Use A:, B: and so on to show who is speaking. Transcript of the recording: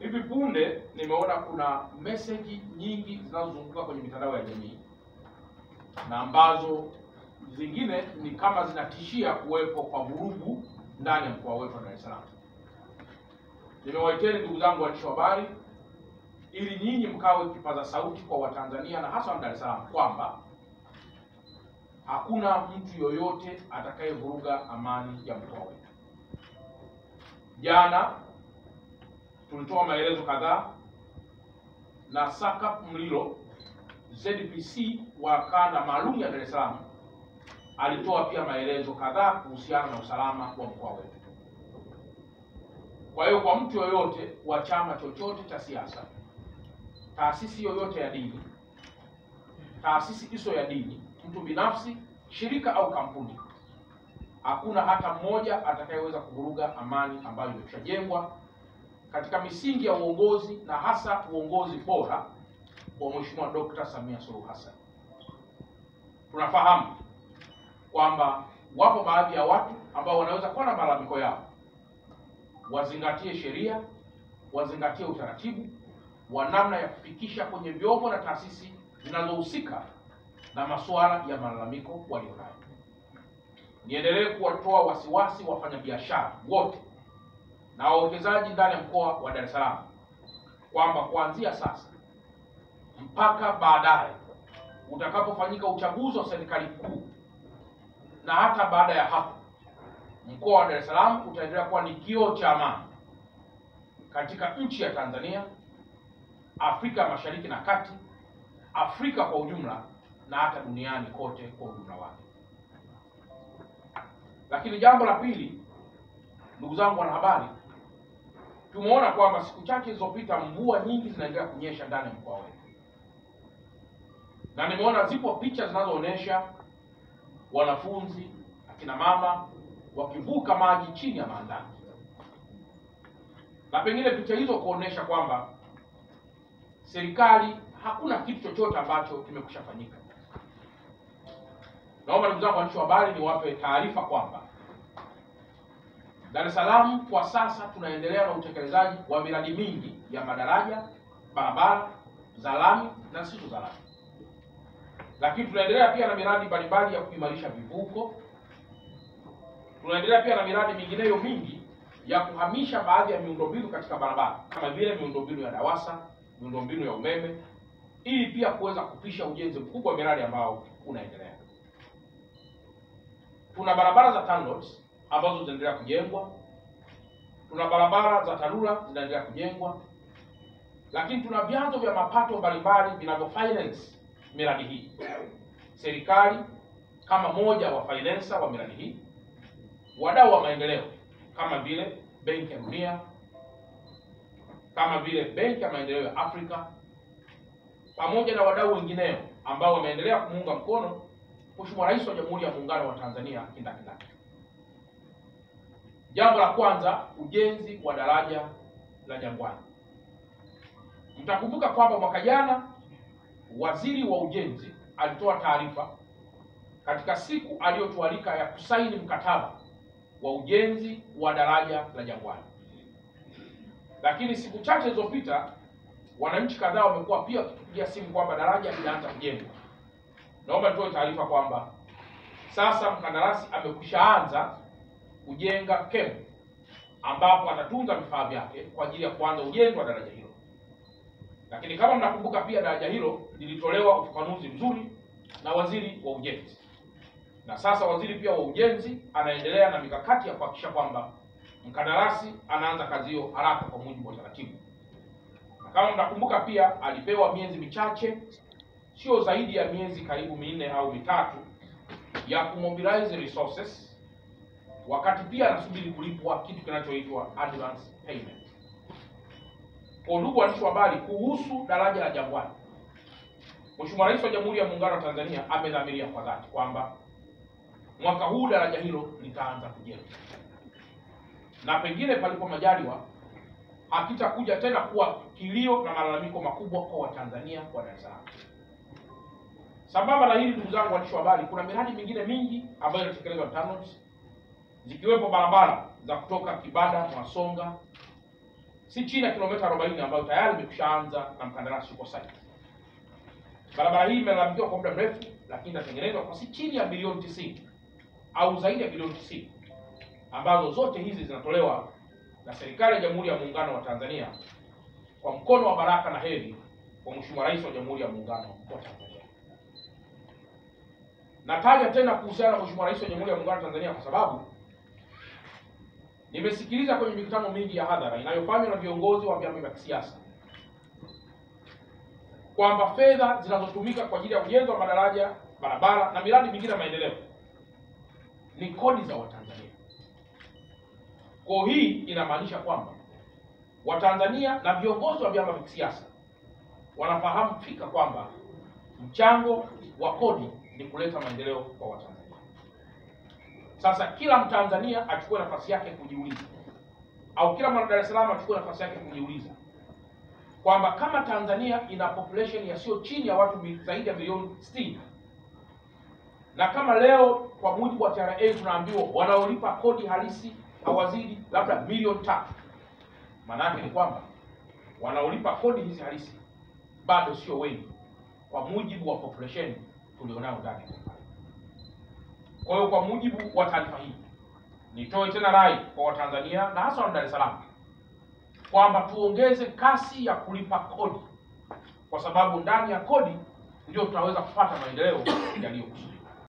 A: Hivi punde nimeona kuna message nyingi zinazozunguka kwenye mitandao ya jamii na ambazo zingine ni kama zinatishia kuwepo kwa vurugu ndani ya mkoa wetu wa Dar es Salaam. Nimewaiteni ndugu zangu waandishi wa habari ili nyinyi mkawe kipaza sauti kwa Watanzania na hasa wa Dar es Salaam kwamba hakuna mtu yoyote atakayevuruga amani ya mkoa wetu. Jana tulitoa maelezo kadhaa na SACP Mlilo ZPC wa kanda maalum ya Dar es Salaam alitoa pia maelezo kadhaa kuhusiana na usalama wa mkoa wetu. Kwa hiyo kwa mtu yoyote wa chama chochote cha siasa, taasisi yoyote ya dini, taasisi isiyo ya dini, mtu binafsi, shirika au kampuni, hakuna hata mmoja atakayeweza kuvuruga amani ambayo imeshajengwa katika misingi ya uongozi na hasa uongozi bora wa Mheshimiwa Dr. Samia Suluhu Hassan. Tunafahamu kwamba wapo baadhi ya watu ambao wanaweza kuwa na malalamiko yao. Wazingatie sheria, wazingatie utaratibu wa namna ya kufikisha kwenye vyombo na taasisi zinazohusika na masuala ya malalamiko walionayo. Niendelee kuwatoa wasiwasi wafanyabiashara wote na wawekezaji ndani ya mkoa wa Dar es Salaam kwamba kuanzia sasa mpaka baadaye utakapofanyika uchaguzi wa serikali kuu na hata baada ya hapo, mkoa wa Dar es Salaam utaendelea kuwa ni kioo cha amani katika nchi ya Tanzania, Afrika Mashariki na Kati, Afrika kwa ujumla na hata duniani kote kwa ujumla wake. Lakini jambo la pili, ndugu zangu wanahabari, tumeona kwamba siku chache zilizopita mvua nyingi zinaendelea kunyesha ndani ya mkoa wetu. Na nimeona zipo picha zinazoonyesha wanafunzi, akina mama wakivuka maji chini ya maandaki. Na pengine picha hizo kuonesha kwamba serikali hakuna kitu chochote ambacho kimekushafanyika. Naomba ndugu zangu waandishi wa habari niwape taarifa kwamba Dar es Salaam kwa sasa tunaendelea na utekelezaji wa miradi mingi ya madaraja, barabara za lami na zisizo za lami. Lakini tunaendelea pia na miradi mbalimbali ya kuimarisha vivuko. Tunaendelea pia na miradi mingineyo mingi ya kuhamisha baadhi ya miundombinu katika barabara kama vile miundombinu ya DAWASA, miundombinu ya umeme, ili pia kuweza kupisha ujenzi mkubwa wa miradi ambao unaendelea. Tuna barabara za TANROADS ambazo zinaendelea kujengwa. Tuna barabara za TARURA zinaendelea kujengwa. Lakini tuna vyanzo vya mapato mbalimbali vinavyo finance miradi hii. Serikali kama moja wa financer wa miradi hii, wadau wa maendeleo kama vile Benki ya Dunia, kama vile Benki ya Maendeleo ya Afrika, pamoja na wadau wengineo ambao wameendelea kumuunga mkono Mheshimiwa Rais wa Jamhuri ya Muungano wa Tanzania kindakindaki. Jambo la kwanza, ujenzi wa daraja la Jangwani. Mtakumbuka kwamba mwaka jana Waziri wa Ujenzi alitoa taarifa katika siku aliyotualika ya kusaini mkataba wa ujenzi wa daraja la Jangwani. Lakini siku chache zilizopita wananchi kadhaa wamekuwa pia wakitupigia simu kwamba daraja linaanza kujengwa. Naomba nitoe taarifa kwamba sasa mkandarasi amekwishaanza kujenga kempu ambapo atatunza vifaa vyake kwa ajili ya kuanza ujenzi wa daraja hilo. Lakini kama mnakumbuka pia daraja hilo lilitolewa ufafanuzi mzuri na Waziri wa Ujenzi. Na sasa Waziri pia wa Ujenzi anaendelea na mikakati ya kuhakikisha kwamba mkandarasi anaanza kazi hiyo haraka kwa mujibu wa taratibu. Na kama mnakumbuka pia alipewa miezi michache, sio zaidi ya miezi karibu 4 au 3 ya kumobilize resources, wakati pia anasubiri kulipwa kitu kinachoitwa advance payment. Kwa ndugu waandishi wa habari, kuhusu daraja la Jangwani, Mheshimiwa Rais wa Jamhuri ya Muungano wa Tanzania amedhamiria kwa dhati kwamba mwaka huu daraja hilo litaanza kujengwa. Na pengine palipo majaliwa hakitakuja tena kuwa kilio na malalamiko makubwa kwa Watanzania wa Dar es Salaam. Sambamba na hili ndugu zangu waandishi wa habari, kuna miradi mingine mingi ambayo inatekelezwa na TANROADS, zikiwepo barabara za kutoka Kibada Mwasonga, si chini ya kilomita 40 ambayo tayari imekwishaanza na mkandarasi yuko site. Barabara hii imelalamikiwa kwa muda mrefu, lakini inatengenezwa kwa si chini ya bilioni 90 au zaidi ya bilioni 90, ambazo zote hizi zinatolewa na serikali ya Jamhuri ya Muungano wa Tanzania kwa mkono wa baraka na heri wa Mheshimiwa Rais wa Jamhuri ya Muungano wa Tanzania. Nataja tena kuhusiana na Mheshimiwa Rais wa Jamhuri ya Muungano wa Tanzania kwa sababu nimesikiliza kwenye mikutano mingi ya hadhara inayofanywa na viongozi wa vyama vya kisiasa kwamba fedha zinazotumika kwa ajili ya ujenzi wa madaraja, barabara na miradi mingine ya maendeleo ni kodi za Watanzania. Kwa hii inamaanisha kwamba Watanzania na viongozi wa vyama vya kisiasa wanafahamu fika kwamba mchango wa kodi ni kuleta maendeleo kwa Watanzania. Sasa kila Mtanzania achukue nafasi yake kujiuliza, au kila mwana Dar es Salaam achukue nafasi yake kujiuliza kwamba kama Tanzania ina population ya sio chini ya watu zaidi ya milioni 60, na kama leo kwa mujibu wa TRA tunaambiwa wanaolipa kodi halisi hawazidi labda milioni 3, maana yake ni kwamba wanaolipa kodi hizi halisi bado sio wengi kwa mujibu wa population tulionao ndani. Kwa hiyo kwa mujibu wa taarifa hii, nitoe tena rai kwa Watanzania na hasa wa Dar es Salaam kwamba tuongeze kasi ya kulipa kodi, kwa sababu ndani ya kodi ndio tunaweza kupata maendeleo yaliyokusudiwa.